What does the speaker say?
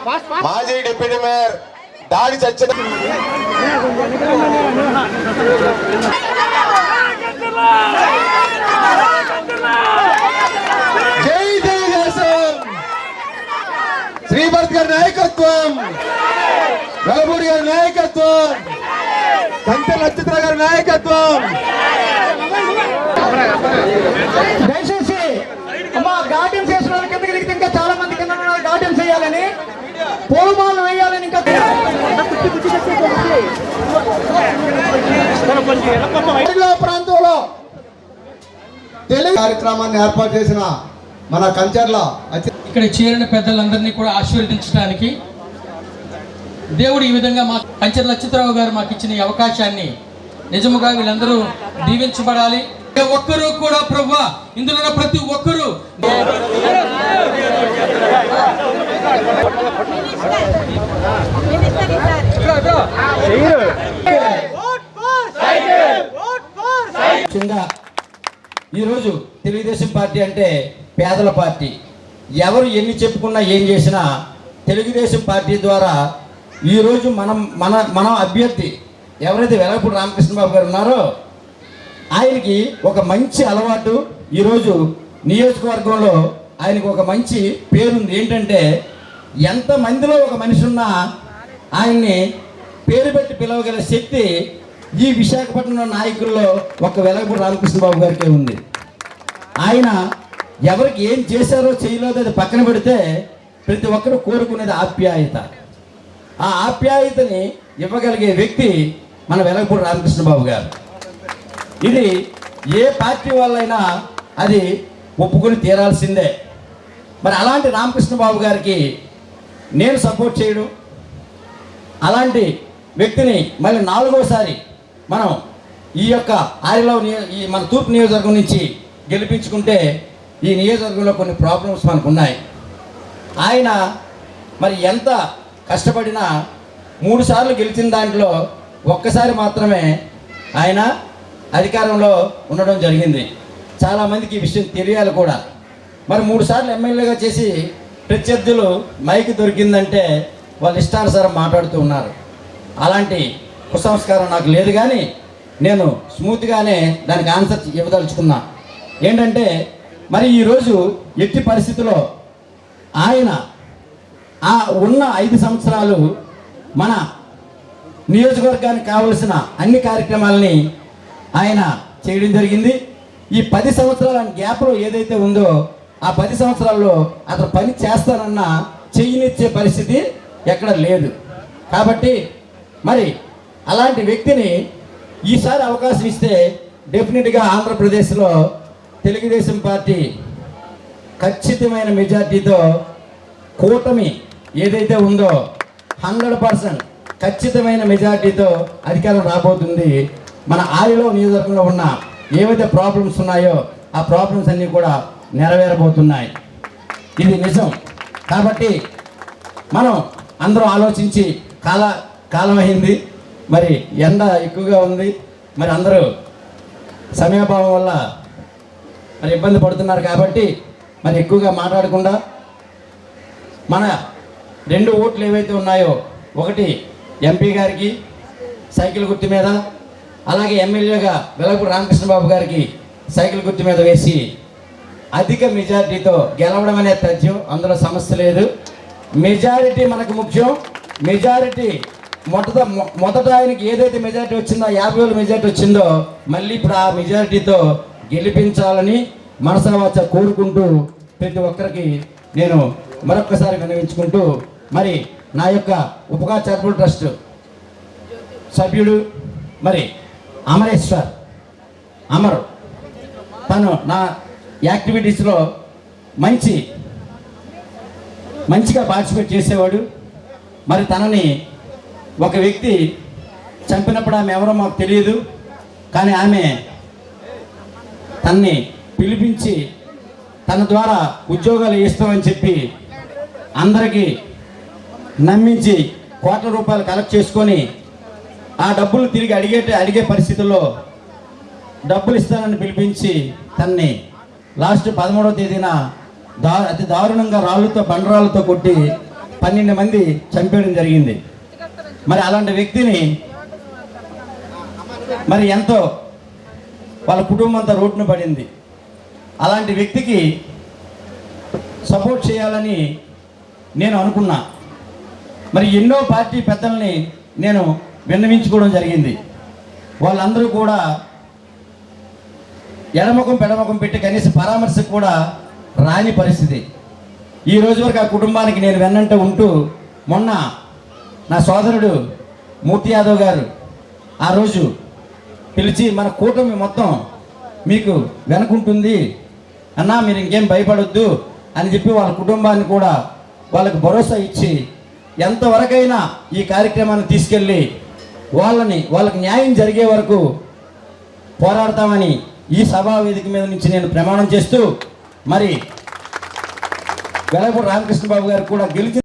మాజీ deputy mayor దాడి చచ్చిన జై తెలుగుదేశం, శ్రీభరత్ గారి నాయకత్వం, వెలపూడి గారి నాయకత్వం, కంచె నక్షత్ర గారి నాయకత్వం. దయచేసి అమ్మా గార్డెన్స్ వేసిన వాళ్ళ కిందకి దిగితే ఇంకా చాలా మంది కింద గార్డెన్స్ వేయాలని, పూలమాలను వేయాలని, ఇంకా ప్రాంతంలో తెలుగు కార్యక్రమాన్ని ఏర్పాటు చేసిన మన కంచర్ల ఇక్కడ చేరిన పెద్దలందరినీ కూడా ఆశీర్వదించడానికి దేవుడు ఈ విధంగా మా కంచెల నక్షత్రరావు గారు మాకు ఇచ్చిన ఈ అవకాశాన్ని నిజముగా వీళ్ళందరూ దీవించబడాలి. ఒక్కరు కూడా ప్రభువా, ఇందులో ఉన్న ప్రతి ఒక్కరూ ఈరోజు తెలుగుదేశం పార్టీ అంటే పేదల పార్టీ. ఎవరు ఎన్ని చెప్పుకున్నా ఏం చేసినా తెలుగుదేశం పార్టీ ద్వారా ఈరోజు మన అభ్యర్థి ఎవరైతే వెలగపూడి రామకృష్ణబాబు గారు ఉన్నారో ఆయనకి ఒక మంచి అలవాటు, ఈరోజు నియోజకవర్గంలో ఆయనకు ఒక మంచి పేరుంది. ఏంటంటే ఎంతమందిలో ఒక మనిషి ఉన్నా ఆయన్ని పేరు పెట్టి పిలవగల శక్తి ఈ విశాఖపట్నం నాయకుల్లో ఒక వెలగపూడి రామకృష్ణబాబు గారికే ఉంది. ఆయన ఎవరికి ఏం చేశారో చేయలేదో అది పక్కన పెడితే ప్రతి ఒక్కరు కోరుకునేది ఆప్యాయత. ఆ ఆప్యాయతని ఇవ్వగలిగే వ్యక్తి మన వెలగపూడి రామకృష్ణబాబు గారు. ఇది ఏ పార్టీ వాళ్ళైనా అది ఒప్పుకొని తీరాల్సిందే. మరి అలాంటి రామకృష్ణబాబు గారికి నేను సపోర్ట్ చేయడం, అలాంటి వ్యక్తిని మళ్ళీ 4వసారి మనం ఈ యొక్క ఆరిలో ఈ మన తూర్పు నియోజకవర్గం నుంచి గెలిపించుకుంటే ఈ నియోజకవర్గంలో కొన్ని ప్రాబ్లమ్స్ మనకు ఉన్నాయి. ఆయన మరి ఎంత కష్టపడినా 3 సార్లు గెలిచిన దాంట్లో ఒక్కసారి మాత్రమే ఆయన అధికారంలో ఉండడం జరిగింది. చాలామందికి ఈ విషయం తెలియాలి కూడా. మరి 3 సార్లు ఎమ్మెల్యేగా చేసి ప్రత్యర్థులు మైక్ దొరికిందంటే వాళ్ళు ఇష్టానుసారం మాట్లాడుతూ ఉన్నారు. అలాంటి కుసంస్కారం నాకు లేదు, కానీ నేను స్మూత్గానే దానికి ఆన్సర్ ఇవ్వదలుచుకున్నా. ఏంటంటే మరి ఈరోజు ఎట్టి పరిస్థితుల్లో ఆయన ఉన్న 5 సంవత్సరాలు మన నియోజకవర్గానికి కావలసిన అన్ని కార్యక్రమాలని ఆయన చేయడం జరిగింది. ఈ 10 సంవత్సరాల గ్యాప్లో ఏదైతే ఉందో ఆ 10 సంవత్సరాల్లో అతను పని చేస్తానన్న చెయ్యినిచ్చే పరిస్థితి ఎక్కడ లేదు. కాబట్టి మరి అలాంటి వ్యక్తిని ఈసారి అవకాశం ఇస్తే డెఫినెట్గా ఆంధ్రప్రదేశ్లో తెలుగుదేశం పార్టీ ఖచ్చితమైన మెజార్టీతో కూటమి ఏదైతే ఉందో 100% ఖచ్చితమైన మెజార్టీతో అధికారం రాబోతుంది. మన ఆరిలో నియోజకవర్గంలో ఉన్న ఏవైతే ప్రాబ్లమ్స్ ఉన్నాయో ఆ ప్రాబ్లమ్స్ అన్నీ కూడా నెరవేరబోతున్నాయి. ఇది నిజం. కాబట్టి మనం అందరం ఆలోచించి కాలం అయింది, మరి ఎండ ఎక్కువగా ఉంది, మరి అందరూ సమయాభావం వల్ల మరి ఇబ్బంది పడుతున్నారు. కాబట్టి మరి ఎక్కువగా మాట్లాడకుండా మన 2 ఓట్లు ఏవైతే ఉన్నాయో, ఒకటి ఎంపీ గారికి సైకిల్ గుర్తు మీద, అలాగే ఎమ్మెల్యేగా వెలగపూడి రామకృష్ణబాబు గారికి సైకిల్ గుర్తు మీద వేసి అధిక మెజారిటీతో గెలవడం అనే తథ్యం, అందులో సమస్య లేదు. మెజారిటీ మనకు ముఖ్యం. మెజారిటీ మొదట ఆయనకి ఏదైతే మెజారిటీ వచ్చిందో 50,000 మెజారిటీ వచ్చిందో మళ్ళీ ఇప్పుడు ఆ మెజారిటీతో గెలిపించాలని మనసావాచ కోరుకుంటూ ప్రతి ఒక్కరికి నేను మరొక్కసారి విన్నవించుకుంటూ, మరి నా యొక్క ఉపకార చారిటబుల్ ట్రస్ట్ సభ్యుడు మరి అమర్ తను నా యాక్టివిటీస్లో మంచిగా పార్టిసిపేట్ చేసేవాడు. మరి తనని ఒక వ్యక్తి చంపినప్పుడు ఆమె ఎవరో మాకు తెలియదు, కానీ ఆమె తన్ని పిలిపించి తన ద్వారా ఉద్యోగాలు ఇస్తామని చెప్పి అందరికీ నమ్మించి కోట్ల రూపాయలు కలెక్ట్ చేసుకొని ఆ డబ్బులు తిరిగి అడిగే పరిస్థితుల్లో డబ్బులు ఇస్తానని పిలిపించి తన్ని లాస్ట్ 13వ తేదీన అతి దారుణంగా బండరాళ్ళతో కొట్టి 12 మంది చంపేయడం జరిగింది. మరి అలాంటి వ్యక్తిని మరి ఎంతో వాళ్ళ కుటుంబం అంతా రోడ్డున పడింది. అలాంటి వ్యక్తికి సపోర్ట్ చేయాలని నేను అనుకున్నా. మరి ఎన్నో పార్టీ పెద్దల్ని నేను విన్నవించుకోవడం జరిగింది. వాళ్ళందరూ కూడా ఎడముఖం పెడముఖం పెట్టి కనీసం పరామర్శకు కూడా రాని పరిస్థితి. ఈ రోజు వరకు ఆ కుటుంబానికి నేను వెన్నంటే ఉంటూ, మొన్న నా సోదరుడు మూర్తి యాదవ్ గారు ఆ రోజు పిలిచి మన కూటమి మొత్తం మీకు వెనుకుంటుంది అన్నా, మీరు ఇంకేం భయపడొద్దు అని చెప్పి వాళ్ళ కుటుంబాన్ని కూడా వాళ్ళకి భరోసా ఇచ్చి ఎంతవరకైనా ఈ కార్యక్రమాన్ని తీసుకెళ్ళి వాళ్ళకి న్యాయం జరిగే వరకు పోరాడతామని ఈ సభా వేదిక మీద నుంచి నేను ప్రమాణం చేస్తూ, మరి వెలగపూడి రామకృష్ణ బాబు గారు కూడా గెలిచి